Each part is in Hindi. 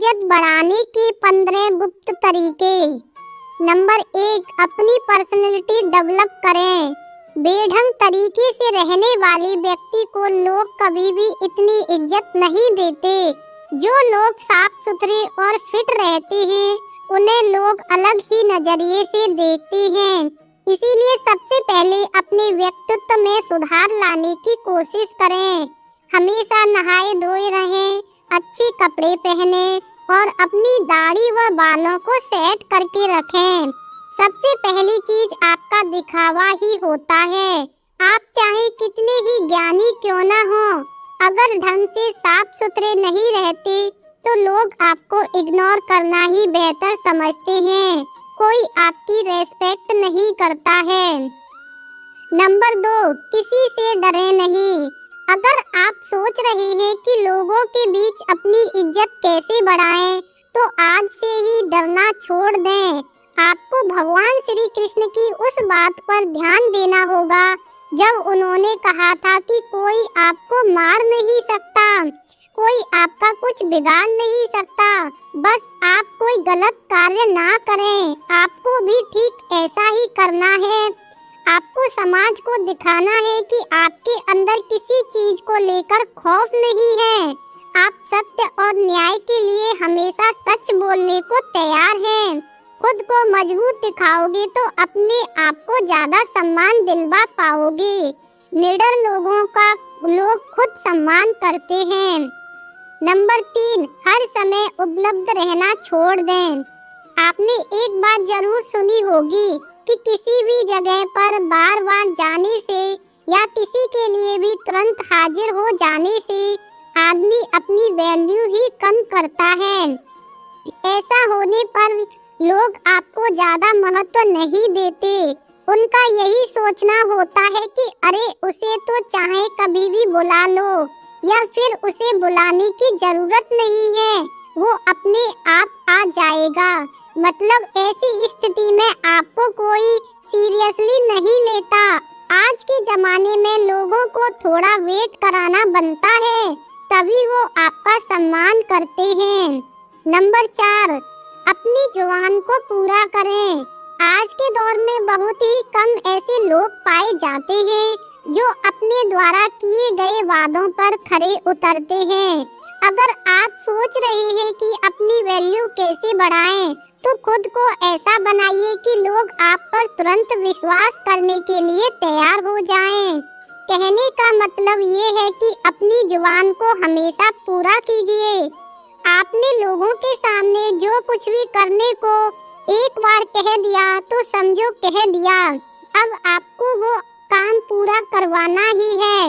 इज्जत बढ़ाने के 15 गुप्त तरीके। नंबर 1, अपनी पर्सनैलिटी डेवलप करें। बेढंग तरीके से रहने वाले व्यक्ति को लोग कभी भी इतनी इज्जत नहीं देते। जो लोग साफ सुथरे और फिट रहते हैं उन्हें लोग अलग ही नजरिए से देखते हैं। इसीलिए सबसे पहले अपने व्यक्तित्व में सुधार लाने की कोशिश करें। हमेशा नहाए धोए रहें, अच्छे कपड़े पहने और अपनी दाढ़ी व बालों को सेट करके रखें। सबसे पहली चीज आपका दिखावा ही होता है। आप चाहे कितने ही ज्ञानी क्यों ना हो, अगर ढंग से साफ सुथरे नहीं रहते तो लोग आपको इग्नोर करना ही बेहतर समझते हैं। कोई आपकी रेस्पेक्ट नहीं करता है। नंबर 2, किसी से डरे नहीं। अगर आप सोच रहे हैं कि लोगों के बीच अपनी इज्जत कैसे बढ़ाएं, तो आज से ही डरना छोड़ दें। आपको भगवान श्री कृष्ण की उस बात पर ध्यान देना होगा जब उन्होंने कहा था कि कोई आपको मार नहीं सकता, कोई आपका कुछ बिगाड़ नहीं सकता, बस आप कोई गलत कार्य ना करें। आपको भी ठीक ऐसा ही करना है। आपको समाज को दिखाना है कि आपके अंदर किसी चीज को लेकर खौफ नहीं है। आप सत्य और न्याय के लिए हमेशा सच बोलने को तैयार हैं। खुद को मजबूत दिखाओगे तो अपने आप को ज्यादा सम्मान दिलवा पाओगे। निडर लोगों का लोग खुद सम्मान करते हैं। नंबर 3, हर समय उपलब्ध रहना छोड़ दें। आपने एक बात जरूर सुनी होगी कि किसी भी जगह पर बार बार जाने से या किसी के लिए भी तुरंत हाजिर हो जाने से आदमी अपनी वैल्यू ही कम करता है। ऐसा होने पर लोग आपको ज्यादा महत्व नहीं देते। उनका यही सोचना होता है कि अरे उसे तो चाहे कभी भी बुला लो, या फिर उसे बुलाने की जरूरत नहीं है, वो अपने आप आ जाएगा। मतलब ऐसी स्थिति में आपको कोई सीरियसली नहीं लेता। आज के जमाने में लोगों को थोड़ा वेट कराना बनता है, तभी वो आपका सम्मान करते हैं। नंबर 4, अपनी जुबान को पूरा करें। आज के दौर में बहुत ही कम ऐसे लोग पाए जाते हैं जो अपने द्वारा किए गए वादों पर खरे उतरते हैं। अगर आप सोच रहे हैं कि अपनी वैल्यू कैसे बढ़ाएं, तो खुद को ऐसा बनाइए कि लोग आप पर तुरंत विश्वास करने के लिए तैयार हो जाएं। कहने का मतलब ये है कि अपनी जुबान को हमेशा पूरा कीजिए। आपने लोगों के सामने जो कुछ भी करने को एक बार कह दिया तो समझो कह दिया। अब आपको वो काम पूरा करवाना ही है।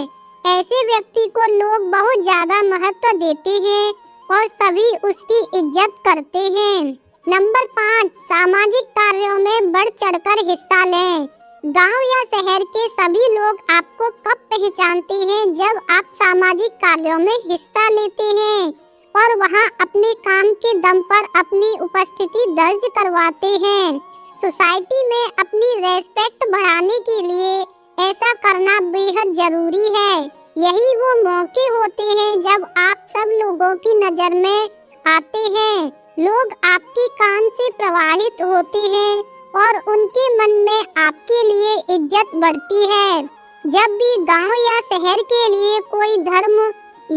ऐसे व्यक्ति को लोग बहुत ज्यादा महत्व देते हैं और सभी उसकी इज्जत करते हैं। नंबर 5, सामाजिक कार्यों में बढ़ चढ़कर हिस्सा लें। गांव या शहर के सभी लोग आपको कब पहचानते हैं? जब आप सामाजिक कार्यों में हिस्सा लेते हैं और वहां अपने काम के दम पर अपनी उपस्थिति दर्ज करवाते हैं। सोसाइटी में अपनी रेस्पेक्ट बढ़ाने के लिए ऐसा करना बेहद जरूरी है। यही वो मौके होते हैं जब आप सब लोगों की नजर में आते हैं। लोग आपके काम से प्रभावित होते हैं और उनके मन में आपके लिए इज्जत बढ़ती है। जब भी गांव या शहर के लिए कोई धर्म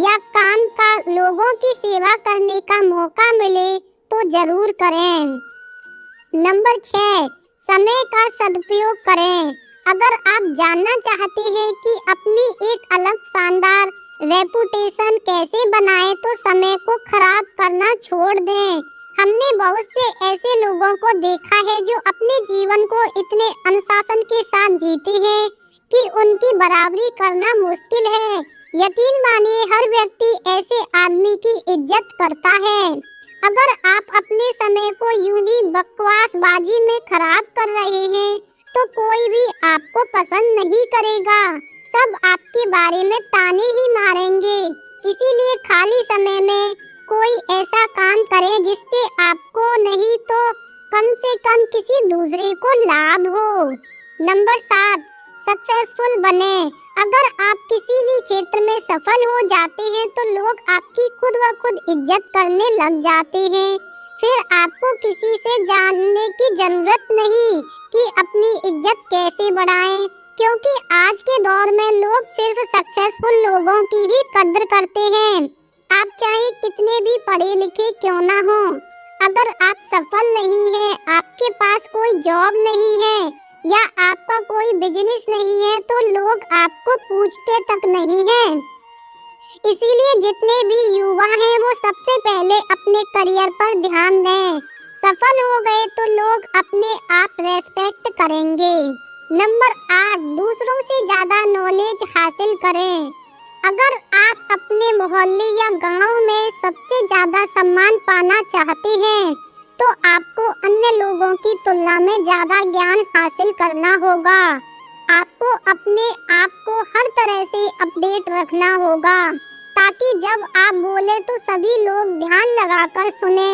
या काम का लोगों की सेवा करने का मौका मिले तो जरूर करें। नंबर 6, समय का सदुपयोग करें। अगर आप जानना चाहते हैं कि अपनी एक अलग शानदार रेपुटेशन कैसे बनाएं, तो समय को खराब करना छोड़ दें। हमने बहुत से ऐसे लोगों को देखा है जो अपने जीवन को इतने अनुशासन के साथ जीते हैं कि उनकी बराबरी करना मुश्किल है। यकीन मानिए, हर व्यक्ति ऐसे आदमी की इज्जत करता है। अगर आप अपने समय को यूं ही बकवासबाजी में खराब कर रहे हैं तो कोई भी आपको पसंद नहीं करेगा। सब आपके बारे में ताने ही मारेंगे। इसीलिए खाली समय में कोई ऐसा काम करें जिससे आपको नहीं तो कम से कम किसी दूसरे को लाभ हो। नंबर 7, सक्सेसफुल बने। अगर आप किसी भी क्षेत्र में सफल हो जाते हैं तो लोग आपकी खुद व खुद इज्जत करने लग जाते हैं। फिर आपको किसी से जानने की जरूरत नहीं कि अपनी इज्जत कैसे बढ़ाएं, क्योंकि आज के दौर में लोग सिर्फ सक्सेसफुल लोगों की ही कद्र करते हैं। आप चाहे कितने भी पढ़े लिखे क्यों ना हो, अगर आप सफल नहीं हैं, आपके पास कोई जॉब नहीं है या आपका कोई बिजनेस नहीं है, तो लोग आपको पूछते तक नहीं हैं। इसीलिए जितने भी युवा हैं वो सबसे पहले अपने करियर पर ध्यान दें। सफल हो गए तो लोग अपने आप रेस्पेक्ट करेंगे। नंबर 8, दूसरों से ज्यादा नॉलेज हासिल करें। अगर आप अपने मोहल्ले या गांव में सबसे ज्यादा सम्मान पाना चाहते हैं तो आपको अन्य लोगों की तुलना में ज्यादा ज्ञान हासिल करना होगा। आपको अपने आप को हर तरह से अपडेट रखना होगा ताकि जब आप बोले तो सभी लोग ध्यान लगाकर सुने।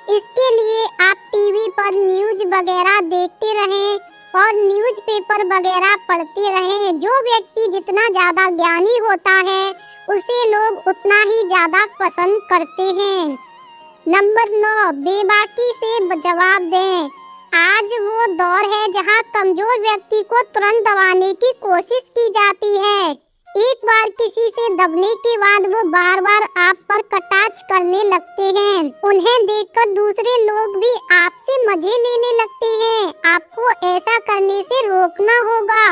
इसके लिए आप टीवी पर न्यूज वगैरह देखते रहें और न्यूज़पेपर वगैरह पढ़ते रहें। जो व्यक्ति जितना ज्यादा ज्ञानी होता है उसे लोग उतना ही ज्यादा पसंद करते हैं। नंबर 9, बेबाकी से जवाब दें। आज वो दौर है जहां कमजोर व्यक्ति को तुरंत दबाने की कोशिश की जाती है। एक बार किसी से दबने के बाद वो बार बार आप पर कटाक्ष करने लगते हैं। उन्हें देखकर दूसरे लोग भी आपसे मजे लेने लगते हैं। आपको ऐसा करने से रोकना होगा।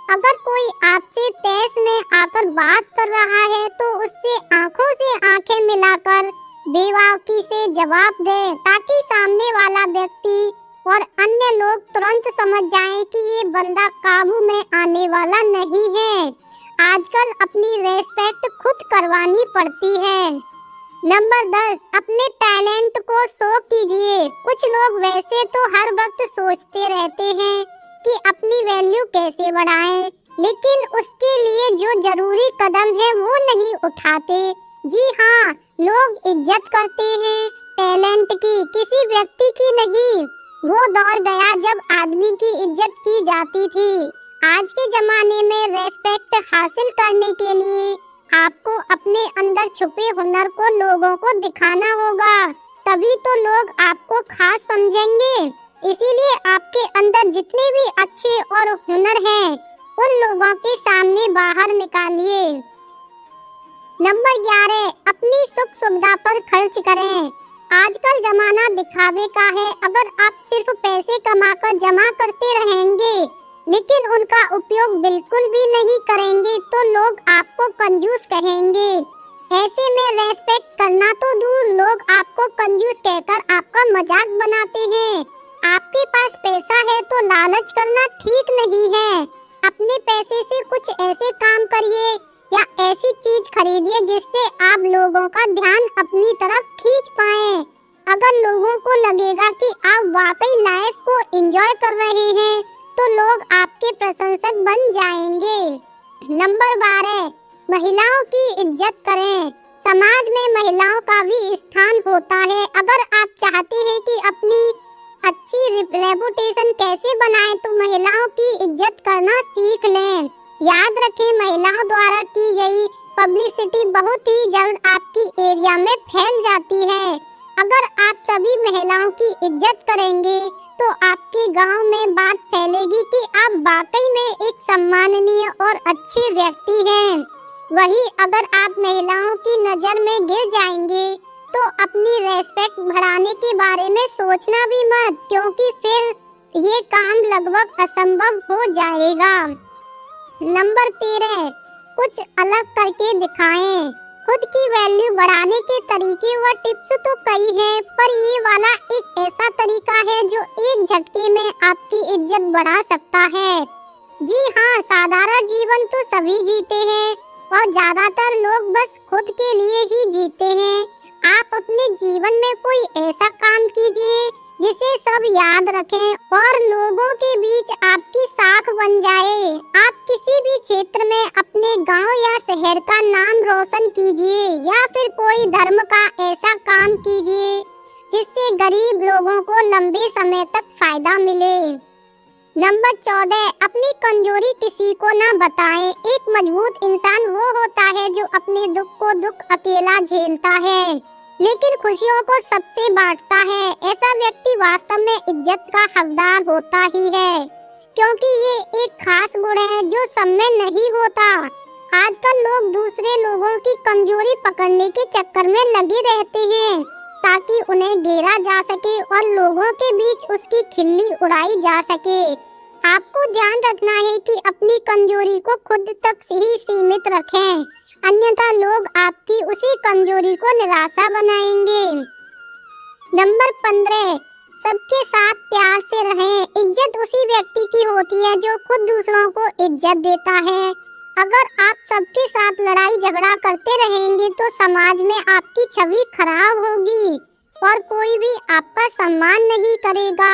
अगर कोई आपसे तेज में आकर बात कर रहा है तो उससे आंखों से आंखें मिलाकर बेबाकी से जवाब दें ताकि सामने वाला व्यक्ति और अन्य लोग तुरंत समझ जाएं कि ये बंदा काबू में आने वाला नहीं है। आजकल अपनी रेस्पेक्ट खुद करवानी पड़ती है। नंबर 10, अपने टैलेंट को शो कीजिए। कुछ लोग वैसे तो हर वक्त सोचते रहते हैं कि अपनी वैल्यू कैसे बढ़ाएं, लेकिन उसके लिए जो जरूरी कदम है वो नहीं उठाते। जी हाँ, लोग इज्जत करते हैं टैलेंट की, किसी व्यक्ति की नहीं। वो दौर गया जब आदमी की इज्जत की जाती थी। आज के जमाने में रेस्पेक्ट हासिल करने के लिए आपको अपने अंदर छुपे हुनर को लोगों को दिखाना होगा, तभी तो लोग आपको खास समझेंगे। इसीलिए आपके अंदर जितने भी अच्छे और हुनर हैं उन लोगों के सामने बाहर निकालिए। नंबर 11, अपनी सुख सुविधा पर खर्च करें। आजकल जमाना दिखावे का है। अगर आप सिर्फ पैसे कमाकर जमा करते रहेंगे लेकिन उनका उपयोग बिल्कुल भी नहीं करेंगे तो लोग आपको कंजूस कहेंगे। ऐसे में रेस्पेक्ट करना तो दूर, लोग आपको कंजूस कहकर आपका मजाक बनाते हैं। आपके पास पैसा है तो लालच करना ठीक नहीं है। अपने पैसे से कुछ ऐसे काम करिए या ऐसी चीज खरीदिए जिससे आप लोगों का ध्यान अपनी तरफ खींच पाएं। अगर लोगों को लगेगा कि आप वाकई लाइफ को एंजॉय कर रहे हैं तो लोग आपके प्रशंसक बन जाएंगे। नंबर 12, महिलाओं की इज्जत करें। समाज में महिलाओं का भी स्थान होता है। अगर आप चाहते हैं कि अपनी अच्छी रेपुटेशन कैसे बनाएं तो महिलाओं की इज्जत करना सीख लें। याद रखें, महिलाओं द्वारा की गई पब्लिसिटी बहुत ही जल्द आपकी एरिया में फैल जाती है। अगर आप सभी महिलाओं की इज्जत करेंगे तो आपके गांव में बात फैलेगी कि आप वाकई में एक सम्माननीय और अच्छे व्यक्ति हैं। वहीं अगर आप महिलाओं की नजर में गिर जाएंगे तो अपनी रेस्पेक्ट बढ़ाने के बारे में सोचना भी मत, क्योंकि फिर ये काम लगभग असंभव हो जाएगा। नंबर 13, कुछ अलग करके दिखाएं। खुद की वैल्यू बढ़ाने के तरीके व टिप्स तो कई हैं, पर ये वाला एक ऐसा तरीका है जो एक झटके में आपकी इज्जत बढ़ा सकता है। जी हाँ, साधारण जीवन तो सभी जीते हैं और ज्यादातर लोग बस खुद के लिए ही जीते हैं। आप अपने जीवन में कोई ऐसा काम कीजिए जिसे सब याद रखें और लोगों के बीच आपकी साख बन जाए। आप किसी भी क्षेत्र में अपने गांव या शहर का नाम रोशन कीजिए या फिर कोई धर्म का ऐसा काम कीजिए जिससे गरीब लोगों को लंबे समय तक फायदा मिले। नंबर 14, अपनी कमजोरी किसी को ना बताएं। एक मजबूत इंसान वो होता है जो अपने दुख अकेला झेलता है, लेकिन खुशियों को सबसे बांटता है। ऐसा व्यक्ति वास्तव में इज्जत का हकदार होता ही है, क्योंकि ये एक खास गुण है जो सब में नहीं होता। आजकल लोग दूसरे लोगों की कमजोरी पकड़ने के चक्कर में लगे रहते हैं ताकि उन्हें घेरा जा सके और लोगों के बीच उसकी खिल्ली उड़ाई जा सके। आपको ध्यान रखना है कि अपनी कमजोरी को खुद तक ही सीमित रखें, अन्यथा लोग आपकी उसी कमजोरी को निराशा बनाएंगे। नंबर 15, सबके साथ प्यार से रहें। इज्जत उसी व्यक्ति की होती है जो खुद दूसरों को इज्जत देता है। अगर आप सबके साथ लड़ाई झगड़ा करते रहेंगे तो समाज में आपकी छवि खराब होगी और कोई भी आपका सम्मान नहीं करेगा।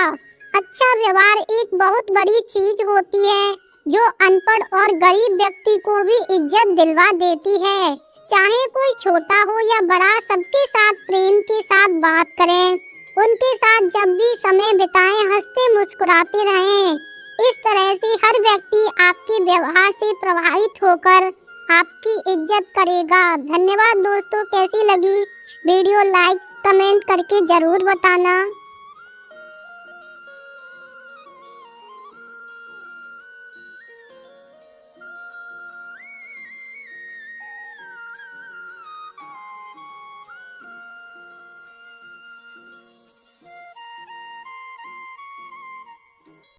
अच्छा व्यवहार एक बहुत बड़ी चीज होती है जो अनपढ़ और गरीब व्यक्ति को भी इज्जत दिलवा देती है। चाहे कोई छोटा हो या बड़ा, सबके साथ प्रेम के साथ बात करें, उनके साथ जब भी समय बिताएं हंसते मुस्कुराते रहें। इस तरह से हर व्यक्ति आपके व्यवहार से प्रभावित होकर आपकी इज्जत करेगा। धन्यवाद दोस्तों, कैसी लगी वीडियो लाइक कमेंट करके जरूर बताना।